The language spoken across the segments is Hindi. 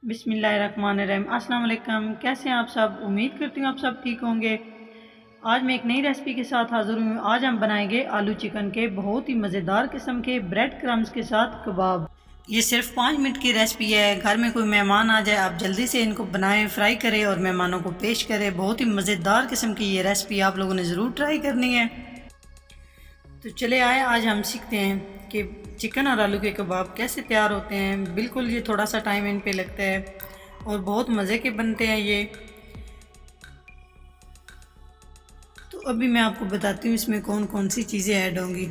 बिस्मिल्लाहिर्रहमानिर्रहीम। अस्सलाम वालेकुम। कैसे हैं आप सब? उम्मीद करती हूँ आप सब ठीक होंगे। आज मैं एक नई रेसिपी के साथ हाज़िर हूँ। आज हम बनाएंगे आलू चिकन के बहुत ही मज़ेदार किस्म के ब्रेड क्रम्स के साथ कबाब। ये सिर्फ 5 मिनट की रेसिपी है। घर में कोई मेहमान आ जाए, आप जल्दी से इनको बनाएं, फ्राई करें और मेहमानों को पेश करें। बहुत ही मज़ेदार किस्म की ये रेसिपी आप लोगों ने ज़रूर ट्राई करनी है। तो चले आए, आज हम सीखते हैं कि चिकन और आलू के कबाब कैसे तैयार होते हैं। बिल्कुल ये थोड़ा सा टाइम इन पे लगता है और बहुत मज़े के बनते हैं ये। तो अभी मैं आपको बताती हूँ इसमें कौन कौन सी चीज़ें ऐड होंगी।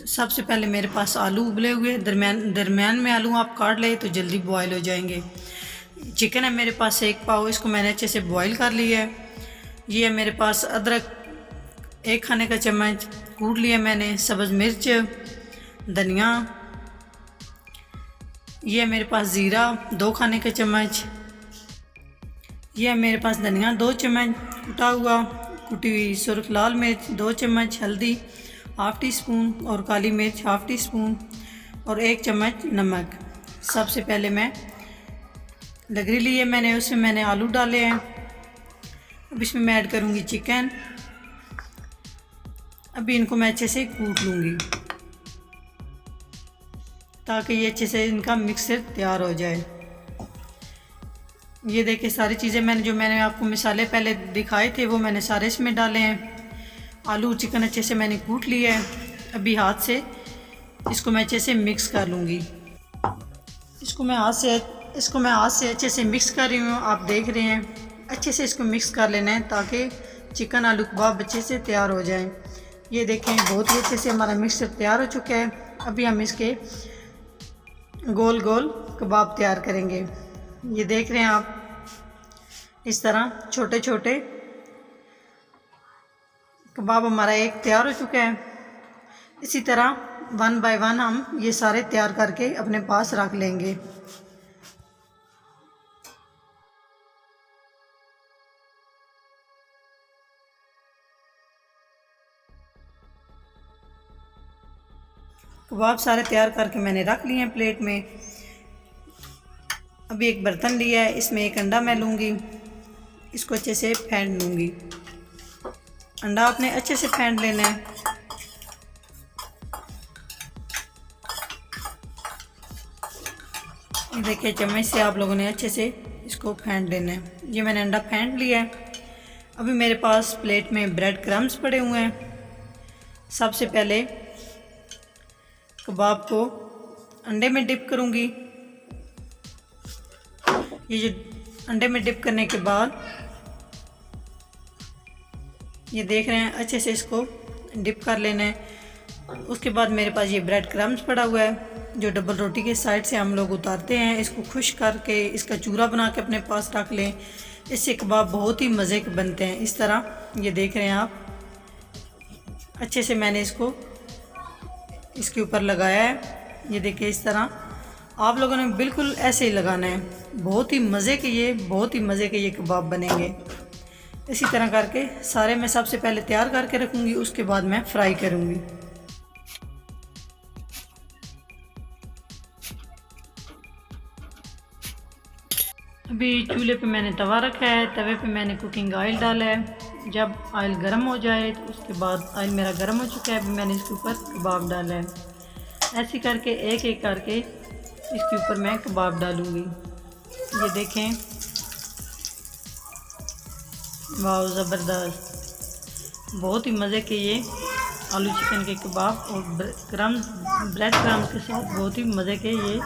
सबसे पहले मेरे पास आलू उबले हुए दरमियान में आलू आप काट ले तो जल्दी बॉयल हो जाएंगे। चिकन है मेरे पास 1 पाव, इसको मैंने अच्छे से बॉयल कर लिया है। ये है मेरे पास अदरक 1 खाने का चम्मच कूट लिया मैंने, सब्ज़ मिर्च, धनिया, ये है मेरे पास ज़ीरा 2 खाने का चम्मच, ये है मेरे पास धनिया 2 चम्मच कुटा हुआ, कुटी हुई सुर्ख लाल मिर्च 2 चम्मच, हल्दी ½ टी स्पून और काली मिर्च ½ टी स्पून और 1 चम्मच नमक। सबसे पहले मैं लगरी ली है मैंने, उसमें मैंने आलू डाले हैं। अब इसमें मैं ऐड करूँगी चिकन। अभी इनको मैं अच्छे से कूट लूँगी ताकि ये अच्छे से इनका मिक्सचर तैयार हो जाए। ये देखिए सारी चीज़ें मैंने आपको मिसाले पहले दिखाए थे वो मैंने सारे इसमें डाले हैं। आलू चिकन अच्छे से मैंने कूट लिया है। अभी हाथ से इसको मैं अच्छे से मिक्स कर लूँगी। इसको मैं हाथ से अच्छे से मिक्स कर रही हूँ। आप देख रहे हैं अच्छे से इसको मिक्स कर लेना है ताकि चिकन आलू कबाब अच्छे से तैयार हो जाए। ये देखें बहुत ही अच्छे से हमारा मिक्सचर तैयार हो चुका है। अभी हम इसके गोल गोल कबाब तैयार करेंगे। ये देख रहे हैं आप, इस तरह छोटे छोटे कबाब हमारा एक तैयार हो चुका है। इसी तरह 1 बाय 1 हम ये सारे तैयार करके अपने पास रख लेंगे। कबाब सारे तैयार करके मैंने रख लिए हैं प्लेट में। अभी एक बर्तन लिया है, इसमें 1 अंडा मैं लूँगी, इसको अच्छे से फेंट लूँगी। अंडा आपने अच्छे से फेंट लेना है। ये देखिए चम्मच से आप लोगों ने अच्छे से इसको फेंट लेना है। ये मैंने अंडा फेंट लिया है। अभी मेरे पास प्लेट में ब्रेड क्रम्स पड़े हुए हैं। सबसे पहले कबाब को अंडे में डिप करूँगी। ये जो अंडे में डिप करने के बाद ये देख रहे हैं अच्छे से इसको डिप कर लेना है। उसके बाद मेरे पास ये ब्रेड क्रम्स पड़ा हुआ है जो डबल रोटी के साइड से हम लोग उतारते हैं। इसको खुश करके इसका चूरा बना के अपने पास रख लें, इससे कबाब बहुत ही मज़े के बनते हैं। इस तरह ये देख रहे हैं आप, अच्छे से मैंने इसको इसके ऊपर लगाया है। ये देखिए इस तरह आप लोगों ने बिल्कुल ऐसे ही लगाना है। बहुत ही मज़े के ये कबाब बनेंगे। इसी तरह करके सारे मैं सबसे पहले तैयार करके रखूँगी, उसके बाद मैं फ्राई करूँगी। अभी चूल्हे पे मैंने तवा रखा है, तवे पे मैंने कुकिंग ऑयल डाला है। जब ऑयल गर्म हो जाए तो उसके बाद ऑयल मेरा गर्म हो चुका है। अभी मैंने इसके ऊपर कबाब डाला है। ऐसे करके एक एक करके इसके ऊपर मैं कबाब डालूँगी। ये देखें, वाह ज़बरदस्त, बहुत ही मज़े के ये आलू चिकन के कबाब और ब्रेड क्रम्स के साथ बहुत ही मज़े के ये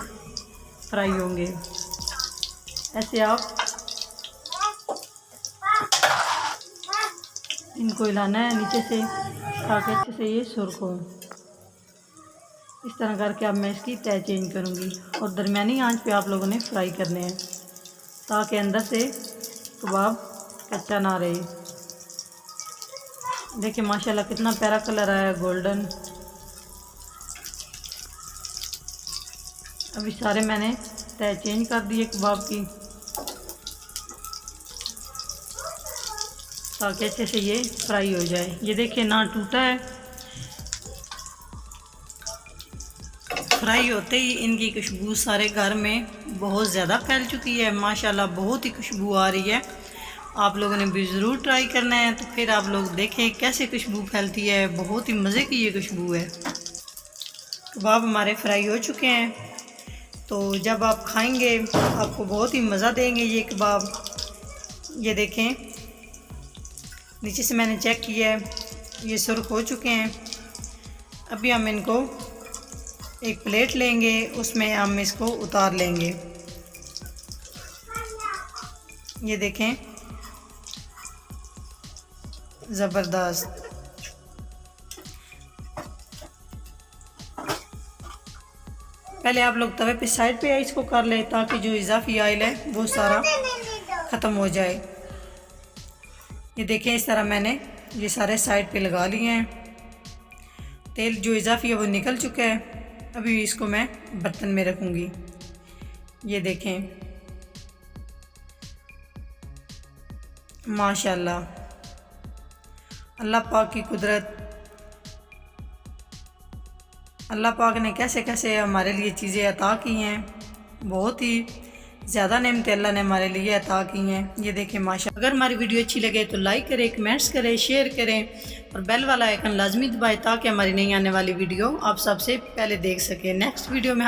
फ्राई होंगे। ऐसे आप इनको हिलाना है नीचे से ताकि अच्छे से ये सुर्ख हो। इस तरह करके अब मैं इसकी तय चेंज करूँगी और दरमियानी आंच पे आप लोगों ने फ्राई करने हैं ताकि अंदर से कबाब कच्चा ना रहे। देखिए माशाल्लाह कितना प्यारा कलर आया है, गोल्डन। अभी सारे मैंने तय चेंज कर दिए कबाब की ताकि अच्छे से ये फ्राई हो जाए। ये देखिए ना टूटा है, फ्राई होते ही इनकी खुशबू सारे घर में बहुत ज़्यादा फैल चुकी है। माशाल्लाह बहुत ही खुशबू आ रही है। आप लोगों ने भी ज़रूर ट्राई करना है। तो फिर आप लोग देखें कैसे खुशबू फैलती है, बहुत ही मज़े की ये खुशबू है। कबाब हमारे फ्राई हो चुके हैं, तो जब आप खाएंगे आपको बहुत ही मज़ा देंगे ये कबाब। ये देखें नीचे से मैंने चेक किया है, ये सुर्ख हो चुके हैं। अभी हम इनको एक प्लेट लेंगे, उसमें हम इसको उतार लेंगे। ये देखें ज़बरदस्त। पहले आप लोग तवे पे साइड पे इसको कर ले ताकि जो इजाफी ऑयल है वो सारा ख़त्म हो जाए। ये देखें इस तरह मैंने ये सारे साइड पे लगा लिए हैं। तेल जो इजाफी है वो निकल चुका है। अभी इसको मैं बर्तन में रखूँगी। ये देखें माशाल्लाह, अल्लाह पाक की कुदरत, अल्लाह पाक ने कैसे कैसे हमारे लिए चीज़ें अता की हैं। बहुत ही ज़्यादा नेमतें अल्लाह ने हमारे लिए अता की हैं। ये देखें माशाल्लाह। अगर हमारी वीडियो अच्छी लगे तो लाइक करें, कमेंट्स करें, शेयर करें और बेल वाला आइकन लाजमी दबाएं ताकि हमारी नई आने वाली वीडियो आप सबसे पहले देख सकें। नेक्स्ट वीडियो में